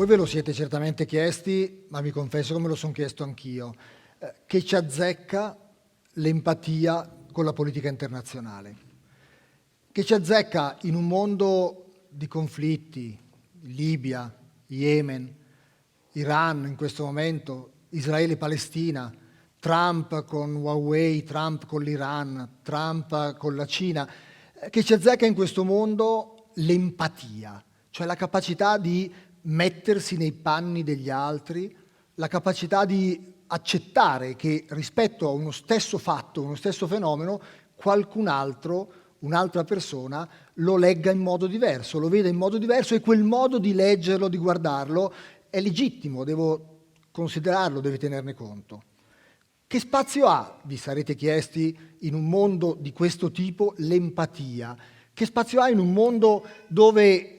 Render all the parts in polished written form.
Voi ve lo siete certamente chiesti, ma vi confesso che me lo sono chiesto anch'io. Che ci azzecca l'empatia con la politica internazionale? Che ci azzecca in un mondo di conflitti, Libia, Yemen, Iran in questo momento, Israele-Palestina, Trump con Huawei, Trump con l'Iran, Trump con la Cina, che ci azzecca in questo mondo l'empatia, cioè la capacità di mettersi nei panni degli altri, la capacità di accettare che rispetto a uno stesso fatto, uno stesso fenomeno, qualcun altro, un'altra persona, lo legga in modo diverso, lo veda in modo diverso, e quel modo di leggerlo, di guardarlo, è legittimo, devo considerarlo, deve tenerne conto. Che spazio ha, vi sarete chiesti, in un mondo di questo tipo, l'empatia? Che spazio ha in un mondo dove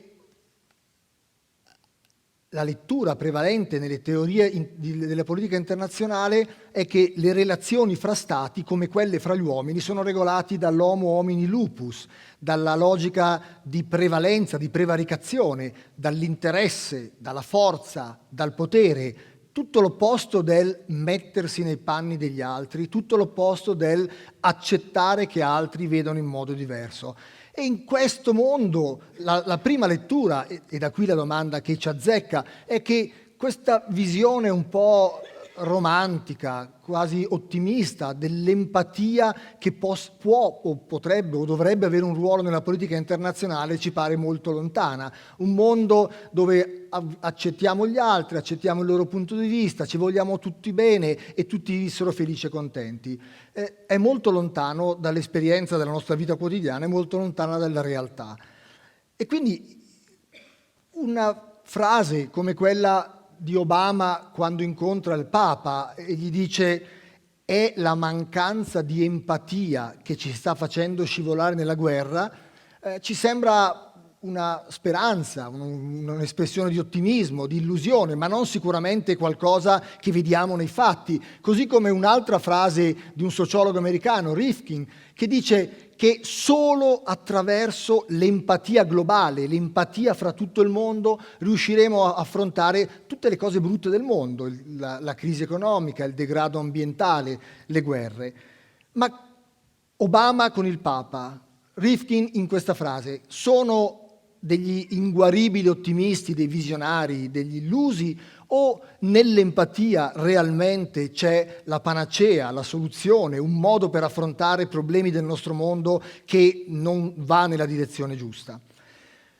la lettura prevalente nelle teorie della politica internazionale è che le relazioni fra stati, come quelle fra gli uomini, sono regolati dall'homo homini lupus, dalla logica di prevalenza, di prevaricazione, dall'interesse, dalla forza, dal potere, tutto l'opposto del mettersi nei panni degli altri, tutto l'opposto del accettare che altri vedano in modo diverso. E in questo mondo la prima lettura, e da qui la domanda che ci azzecca, è che questa visione un po' romantica, quasi ottimista, dell'empatia che può o potrebbe o dovrebbe avere un ruolo nella politica internazionale ci pare molto lontana. Un mondo dove accettiamo gli altri, accettiamo il loro punto di vista, ci vogliamo tutti bene e tutti vissero felici e contenti. È molto lontano dall'esperienza della nostra vita quotidiana, è molto lontana dalla realtà. E quindi una frase come quella di Obama quando incontra il Papa e gli dice è la mancanza di empatia che ci sta facendo scivolare nella guerra, ci sembra una speranza, un'espressione di ottimismo, di illusione, ma non sicuramente qualcosa che vediamo nei fatti. Così come un'altra frase di un sociologo americano, Rifkin, che dice che solo attraverso l'empatia globale, l'empatia fra tutto il mondo, riusciremo a affrontare tutte le cose brutte del mondo, la crisi economica, il degrado ambientale, le guerre. Ma Obama con il Papa, Rifkin in questa frase, sono degli inguaribili ottimisti, dei visionari, degli illusi, o nell'empatia realmente c'è la panacea, la soluzione, un modo per affrontare problemi del nostro mondo che non va nella direzione giusta?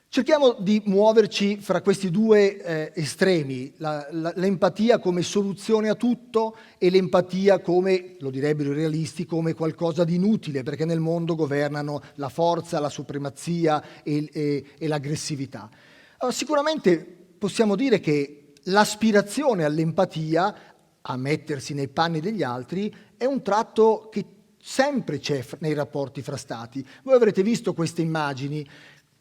Cerchiamo di muoverci fra questi due estremi, l'empatia come soluzione a tutto e l'empatia come, lo direbbero i realisti, come qualcosa di inutile, perché nel mondo governano la forza, la supremazia e l'aggressività. Allora, sicuramente possiamo dire che l'aspirazione all'empatia, a mettersi nei panni degli altri, è un tratto che sempre c'è nei rapporti fra stati. Voi avrete visto queste immagini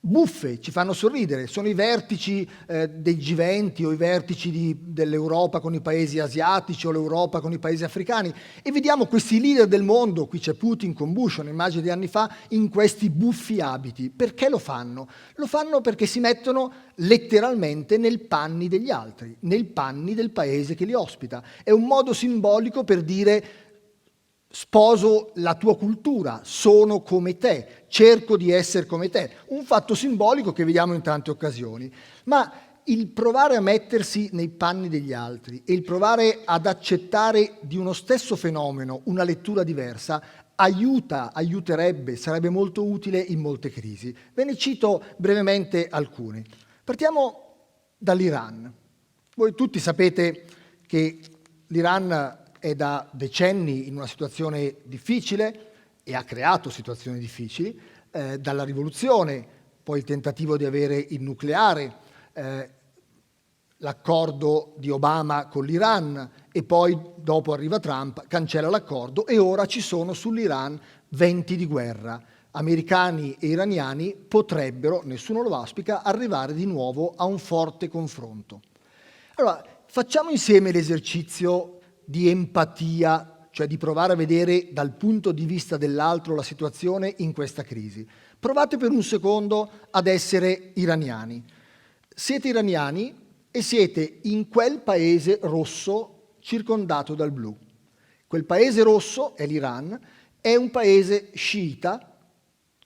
buffe, ci fanno sorridere, sono i vertici del G20 o i vertici dell'Europa con i paesi asiatici o l'Europa con i paesi africani, e vediamo questi leader del mondo, qui c'è Putin con Bush, un'immagine di anni fa, in questi buffi abiti. Perché lo fanno? Lo fanno perché si mettono letteralmente nel panni degli altri, nei panni del paese che li ospita. È un modo simbolico per dire sposo la tua cultura, sono come te, cerco di essere come te. Un fatto simbolico che vediamo in tante occasioni. Ma il provare a mettersi nei panni degli altri e il provare ad accettare di uno stesso fenomeno una lettura diversa aiuterebbe, sarebbe molto utile in molte crisi. Ve ne cito brevemente alcune. Partiamo dall'Iran. Voi tutti sapete che l'Iran è da decenni in una situazione difficile e ha creato situazioni difficili, dalla rivoluzione, poi il tentativo di avere il nucleare, l'accordo di Obama con l'Iran e poi dopo arriva Trump, cancella l'accordo e ora ci sono sull'Iran venti di guerra. Americani e iraniani potrebbero, nessuno lo auspica, arrivare di nuovo a un forte confronto. Allora, facciamo insieme l'esercizio di empatia, cioè di provare a vedere dal punto di vista dell'altro la situazione in questa crisi. Provate per un secondo ad essere iraniani. Siete iraniani e siete in quel paese rosso circondato dal blu. Quel paese rosso è l'Iran, è un paese sciita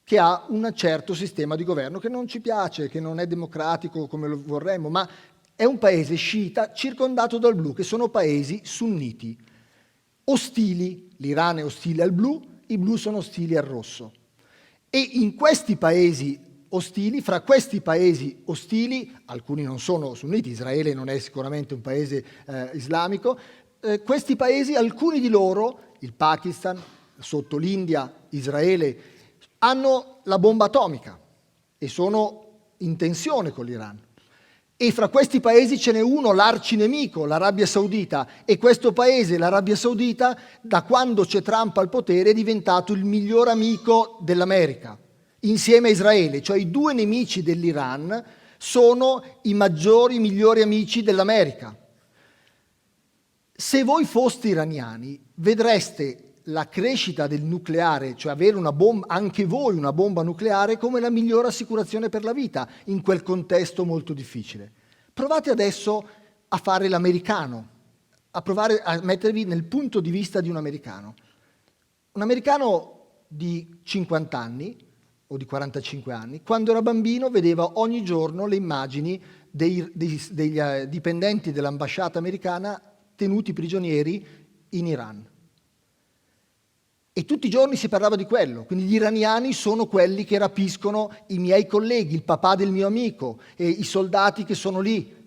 che ha un certo sistema di governo che non ci piace, che non è democratico come lo vorremmo, ma è un paese sciita circondato dal blu, che sono paesi sunniti, ostili. L'Iran è ostile al blu, i blu sono ostili al rosso. E in questi paesi ostili, fra questi paesi ostili, alcuni non sono sunniti, Israele non è sicuramente un paese islamico, questi paesi, alcuni di loro, il Pakistan, sotto l'India, Israele, hanno la bomba atomica e sono in tensione con l'Iran. E fra questi paesi ce n'è uno, l'arcinemico, l'Arabia Saudita, e questo paese, l'Arabia Saudita, da quando c'è Trump al potere è diventato il miglior amico dell'America, insieme a Israele, cioè i due nemici dell'Iran sono i migliori amici dell'America. Se voi foste iraniani, vedreste la crescita del nucleare, cioè avere una bomba, anche voi una bomba nucleare, come la migliore assicurazione per la vita in quel contesto molto difficile. Provate adesso a fare l'americano, a provare a mettervi nel punto di vista di un americano. Un americano di 50 anni o di 45 anni, quando era bambino vedeva ogni giorno le immagini degli dipendenti dell'ambasciata americana tenuti prigionieri in Iran. E tutti i giorni si parlava di quello, quindi gli iraniani sono quelli che rapiscono i miei colleghi, il papà del mio amico, e i soldati che sono lì.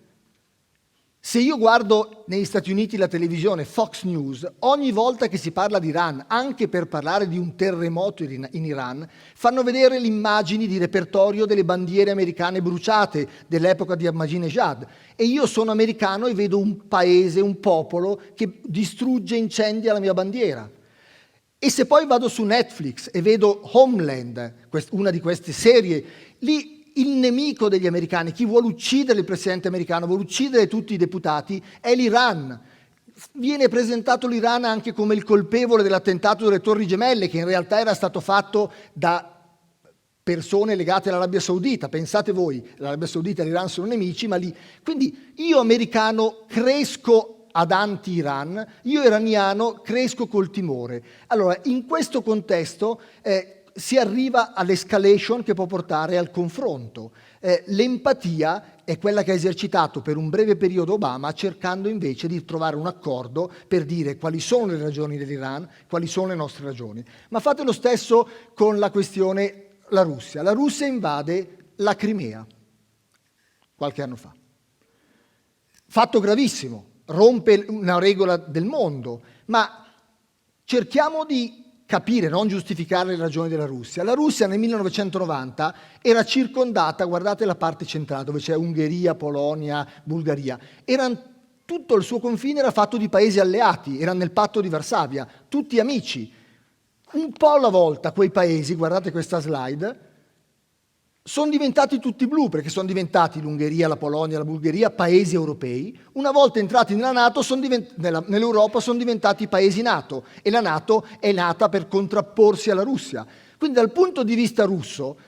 Se io guardo negli Stati Uniti la televisione, Fox News, ogni volta che si parla di Iran, anche per parlare di un terremoto in Iran, fanno vedere le immagini di repertorio delle bandiere americane bruciate dell'epoca di Ahmadinejad. E io sono americano e vedo un paese, un popolo che distrugge e incendia la mia bandiera. E se poi vado su Netflix e vedo Homeland, una di queste serie, lì il nemico degli americani, chi vuole uccidere il presidente americano, vuole uccidere tutti i deputati, è l'Iran. Viene presentato l'Iran anche come il colpevole dell'attentato delle Torri Gemelle, che in realtà era stato fatto da persone legate all'Arabia Saudita. Pensate voi, l'Arabia Saudita e l'Iran sono nemici, ma lì... Quindi io americano cresco ad anti-Iran, io iraniano cresco col timore. Allora, in questo contesto si arriva all'escalation che può portare al confronto. L'empatia è quella che ha esercitato per un breve periodo Obama, cercando invece di trovare un accordo per dire quali sono le ragioni dell'Iran, quali sono le nostre ragioni. Ma fate lo stesso con la questione la Russia. La Russia invade la Crimea qualche anno fa. Fatto gravissimo. Rompe una regola del mondo, ma cerchiamo di capire, non giustificare le ragioni della Russia. La Russia nel 1990 era circondata, guardate la parte centrale dove c'è Ungheria, Polonia, Bulgaria, tutto il suo confine era fatto di paesi alleati, era nel patto di Varsavia, tutti amici. Un po' alla volta quei paesi, guardate questa slide, sono diventati tutti blu, perché sono diventati l'Ungheria, la Polonia, la Bulgaria, paesi europei. Una volta entrati nella NATO, nell'Europa sono diventati paesi NATO, e la NATO è nata per contrapporsi alla Russia. Quindi dal punto di vista russo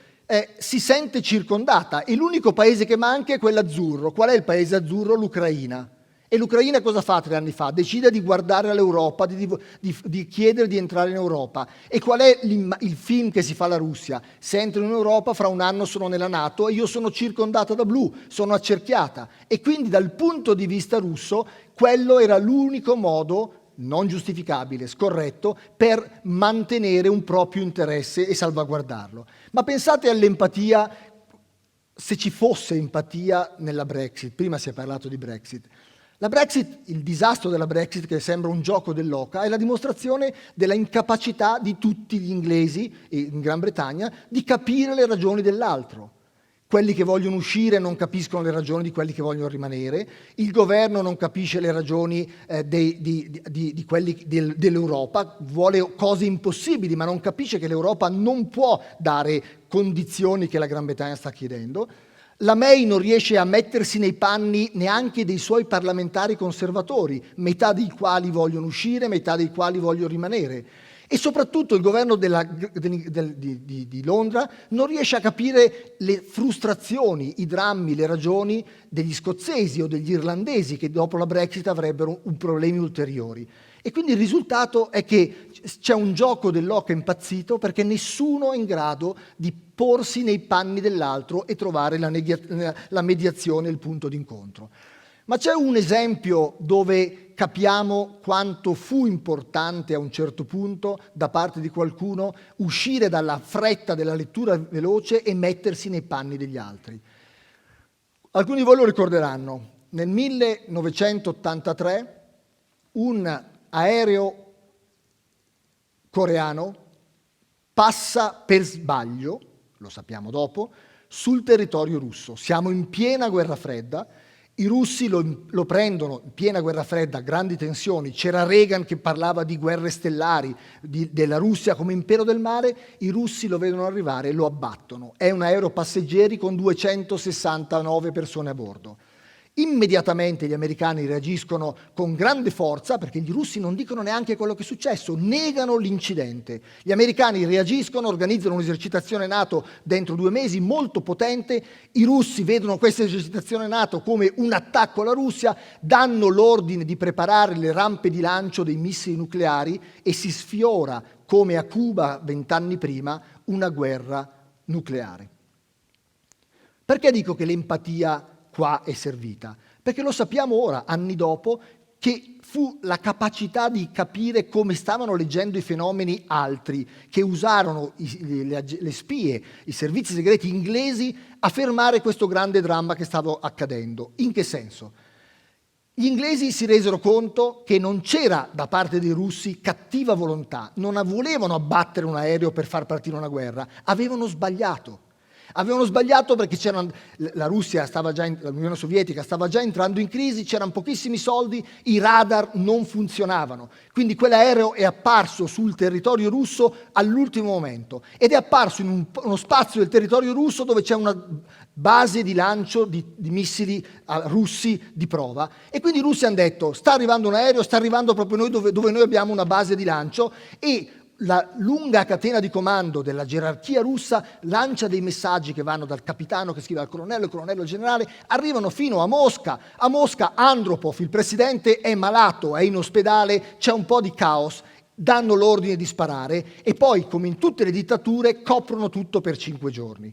si sente circondata, e l'unico paese che manca è quello azzurro. Qual è il paese azzurro? L'Ucraina. E l'Ucraina cosa fa 3 anni fa? Decide di guardare all'Europa, di chiedere di entrare in Europa. E qual è il film che si fa alla Russia? Se entro in Europa, fra un anno sono nella NATO e io sono circondata da blu, sono accerchiata. E quindi dal punto di vista russo, quello era l'unico modo, non giustificabile, scorretto, per mantenere un proprio interesse e salvaguardarlo. Ma pensate all'empatia, se ci fosse empatia nella Brexit. Prima si è parlato di Brexit. La Brexit, il disastro della Brexit, che sembra un gioco dell'oca, è la dimostrazione della incapacità di tutti gli inglesi, in Gran Bretagna, di capire le ragioni dell'altro. Quelli che vogliono uscire non capiscono le ragioni di quelli che vogliono rimanere, il governo non capisce le ragioni di quelli dell'Europa, vuole cose impossibili, ma non capisce che l'Europa non può dare condizioni che la Gran Bretagna sta chiedendo. La May non riesce a mettersi nei panni neanche dei suoi parlamentari conservatori, metà dei quali vogliono uscire, metà dei quali vogliono rimanere. E soprattutto il governo di Londra non riesce a capire le frustrazioni, i drammi, le ragioni degli scozzesi o degli irlandesi che dopo la Brexit avrebbero problemi ulteriori. E quindi il risultato è che c'è un gioco dell'oca impazzito perché nessuno è in grado di porsi nei panni dell'altro e trovare la mediazione, il punto d'incontro. Ma c'è un esempio dove capiamo quanto fu importante a un certo punto da parte di qualcuno uscire dalla fretta della lettura veloce e mettersi nei panni degli altri. Alcuni di voi lo ricorderanno. Nel 1983 un aereo coreano passa per sbaglio, lo sappiamo dopo, sul territorio russo. Siamo in piena guerra fredda. I russi lo prendono in piena guerra fredda, grandi tensioni. C'era Reagan che parlava di guerre stellari, della Russia come impero del mare. I russi lo vedono arrivare e lo abbattono. È un aereo passeggeri con 269 persone a bordo. Immediatamente gli americani reagiscono con grande forza, perché i russi non dicono neanche quello che è successo, negano l'incidente. Gli americani reagiscono, organizzano un'esercitazione NATO dentro 2 mesi molto potente. I russi vedono questa esercitazione NATO come un attacco alla Russia, danno l'ordine di preparare le rampe di lancio dei missili nucleari e si sfiora, come a Cuba 20 anni prima, una guerra nucleare. Perché dico che l'empatia qua è servita? Perché lo sappiamo ora, anni dopo, che fu la capacità di capire come stavano leggendo i fenomeni altri, che usarono le spie, i servizi segreti inglesi a fermare questo grande dramma che stava accadendo. In che senso? Gli inglesi si resero conto che non c'era da parte dei russi cattiva volontà, non volevano abbattere un aereo per far partire una guerra, avevano sbagliato. Avevano sbagliato perché la Russia l'Unione Sovietica stava già entrando in crisi, c'erano pochissimi soldi, i radar non funzionavano. Quindi quell'aereo è apparso sul territorio russo all'ultimo momento ed è apparso in uno spazio del territorio russo dove c'è una base di lancio di missili russi di prova. E quindi i russi hanno detto: sta arrivando un aereo, sta arrivando proprio noi dove noi abbiamo una base di lancio, e la lunga catena di comando della gerarchia russa lancia dei messaggi che vanno dal capitano che scrive al colonnello, il colonnello al generale, arrivano fino a Mosca. A Mosca Andropov, il presidente, è malato, è in ospedale, c'è un po' di caos, danno l'ordine di sparare e poi, come in tutte le dittature, coprono tutto per 5 giorni.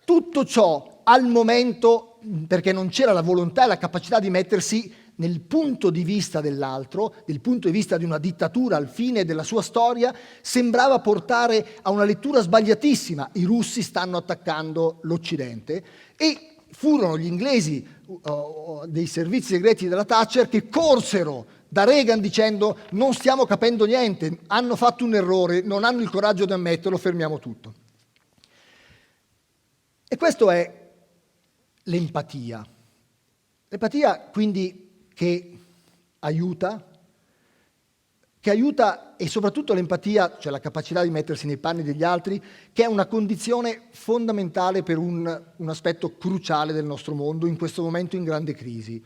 Tutto ciò al momento, perché non c'era la volontà e la capacità di mettersi nel punto di vista dell'altro, nel punto di vista di una dittatura al fine della sua storia, sembrava portare a una lettura sbagliatissima. I russi stanno attaccando l'Occidente, e furono gli inglesi dei servizi segreti della Thatcher che corsero da Reagan dicendo: non stiamo capendo niente, hanno fatto un errore, non hanno il coraggio di ammetterlo, fermiamo tutto. E questo è l'empatia. L'empatia quindi che aiuta, e soprattutto l'empatia, cioè la capacità di mettersi nei panni degli altri, che è una condizione fondamentale per un aspetto cruciale del nostro mondo in questo momento in grande crisi: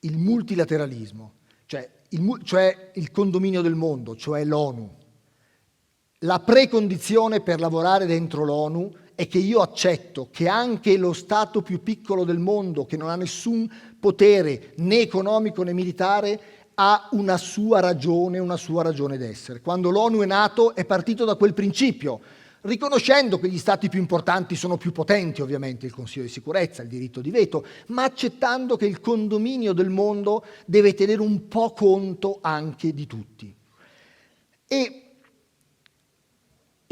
il multilateralismo, cioè il condominio del mondo, cioè l'ONU. La precondizione per lavorare dentro l'ONU è che io accetto che anche lo Stato più piccolo del mondo, che non ha nessun potere né economico né militare, ha una sua ragione d'essere. Quando l'ONU è nato è partito da quel principio, riconoscendo che gli Stati più importanti sono più potenti, ovviamente il Consiglio di sicurezza, il diritto di veto, ma accettando che il condominio del mondo deve tenere un po' conto anche di tutti. E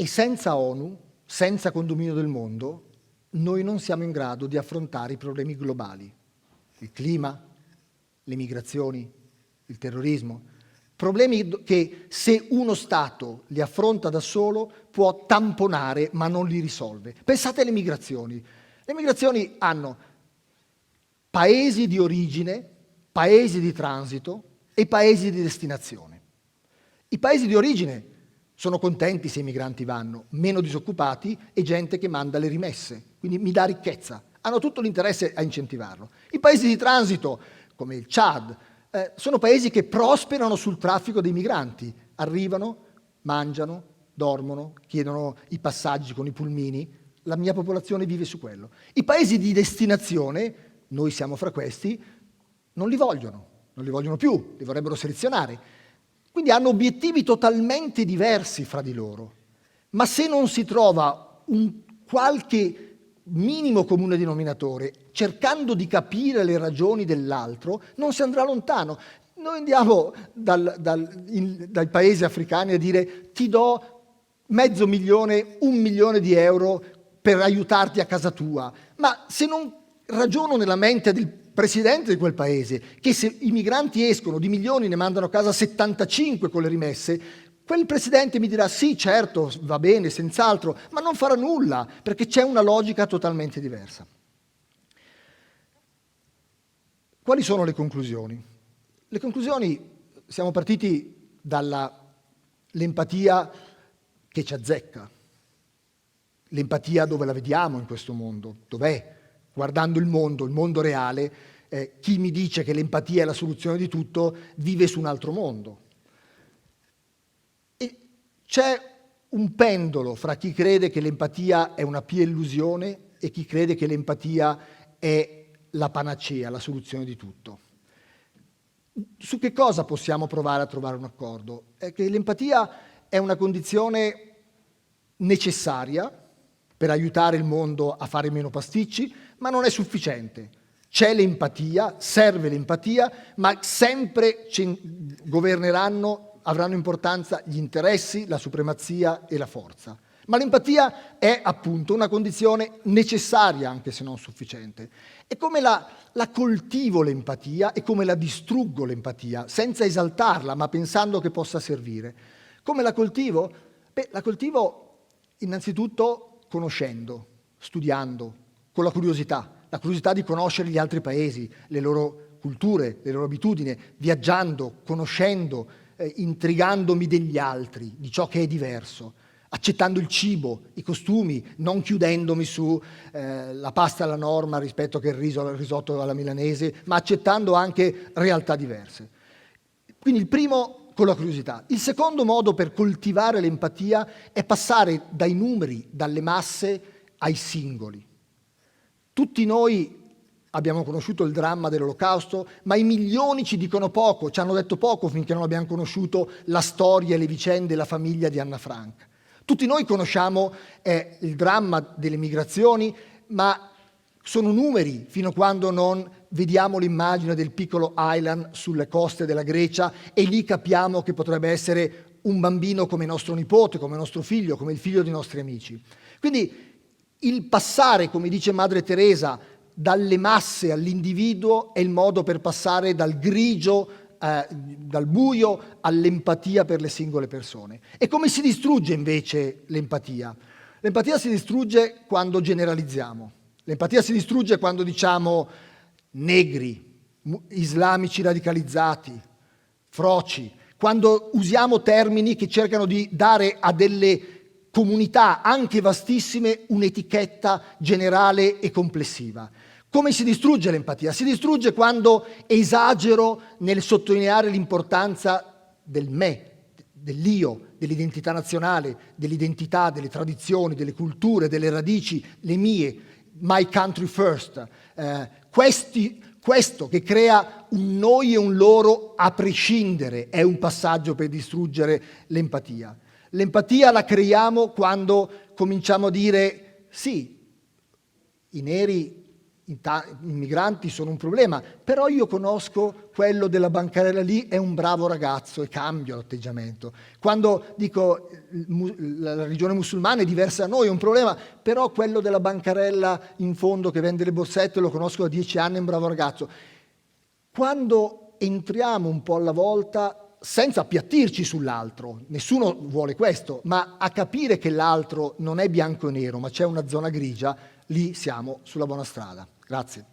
senza ONU, senza condominio del mondo, noi non siamo in grado di affrontare i problemi globali: il clima, le migrazioni, il terrorismo. Problemi che, se uno Stato li affronta da solo, può tamponare ma non li risolve. Pensate alle migrazioni. Le migrazioni hanno paesi di origine, paesi di transito e paesi di destinazione. I paesi di origine sono contenti se i migranti vanno, meno disoccupati e gente che manda le rimesse, quindi mi dà ricchezza. Hanno tutto l'interesse a incentivarlo. I paesi di transito, come il Chad, sono paesi che prosperano sul traffico dei migranti. Arrivano, mangiano, dormono, chiedono i passaggi con i pulmini. La mia popolazione vive su quello. I paesi di destinazione, noi siamo fra questi, non li vogliono più, li vorrebbero selezionare. Quindi hanno obiettivi totalmente diversi fra di loro. Ma se non si trova un qualche minimo comune denominatore, cercando di capire le ragioni dell'altro, non si andrà lontano. Noi andiamo dai paesi africani a dire: ti do 500.000, 1 milione di euro per aiutarti a casa tua. Ma se non ragiono nella mente del presidente di quel paese, che se i migranti escono di milioni ne mandano a casa 75 con le rimesse, quel presidente mi dirà: sì, certo, va bene, senz'altro, ma non farà nulla, perché c'è una logica totalmente diversa. Quali sono le conclusioni? Le conclusioni, siamo partiti dall'empatia che ci azzecca, l'empatia dove la vediamo in questo mondo, dov'è? Guardando il mondo reale, chi mi dice che l'empatia è la soluzione di tutto vive su un altro mondo. E c'è un pendolo fra chi crede che l'empatia è una pia illusione e chi crede che l'empatia è la panacea, la soluzione di tutto. Su che cosa possiamo provare a trovare un accordo? È che l'empatia è una condizione necessaria per aiutare il mondo a fare meno pasticci, ma non è sufficiente. C'è l'empatia, serve l'empatia, ma sempre avranno importanza gli interessi, la supremazia e la forza. Ma l'empatia è appunto una condizione necessaria, anche se non sufficiente. E come la coltivo l'empatia e come la distruggo l'empatia, senza esaltarla, ma pensando che possa servire. Come la coltivo? Beh, la coltivo innanzitutto conoscendo, studiando, con la curiosità di conoscere gli altri paesi, le loro culture, le loro abitudini, viaggiando, conoscendo, intrigandomi degli altri, di ciò che è diverso, accettando il cibo, i costumi, non chiudendomi su la pasta alla norma rispetto che il risotto alla milanese, ma accettando anche realtà diverse. Quindi il primo, con la curiosità. Il secondo modo per coltivare l'empatia è passare dai numeri, dalle masse, ai singoli. Tutti noi abbiamo conosciuto il dramma dell'Olocausto, ma i milioni ci dicono poco, ci hanno detto poco finché non abbiamo conosciuto la storia e le vicende e la famiglia di Anna Frank. Tutti noi conosciamo il dramma delle migrazioni, ma sono numeri fino a quando non vediamo l'immagine del piccolo Aylan sulle coste della Grecia e lì capiamo che potrebbe essere un bambino come nostro nipote, come nostro figlio, come il figlio dei nostri amici. Quindi il passare, come dice Madre Teresa, dalle masse all'individuo è il modo per passare dal grigio, dal buio all'empatia per le singole persone. E come si distrugge invece l'empatia? L'empatia si distrugge quando generalizziamo. L'empatia si distrugge quando diciamo negri, islamici radicalizzati, froci, quando usiamo termini che cercano di dare a delle comunità, anche vastissime, un'etichetta generale e complessiva. Come si distrugge l'empatia? Si distrugge quando esagero nel sottolineare l'importanza del me, dell'io, dell'identità nazionale, dell'identità, delle tradizioni, delle culture, delle radici, le mie, my country first. Questo che crea un noi e un loro a prescindere è un passaggio per distruggere l'empatia. L'empatia la creiamo quando cominciamo a dire sì, i neri, i migranti sono un problema, però io conosco quello della bancarella lì, è un bravo ragazzo e cambio l'atteggiamento. Quando dico la religione musulmana è diversa da noi, è un problema, però quello della bancarella in fondo che vende le borsette lo conosco da 10 anni, è un bravo ragazzo. Quando entriamo un po' alla volta, senza appiattirci sull'altro, nessuno vuole questo, ma a capire che l'altro non è bianco e nero, ma c'è una zona grigia, lì siamo sulla buona strada. Grazie.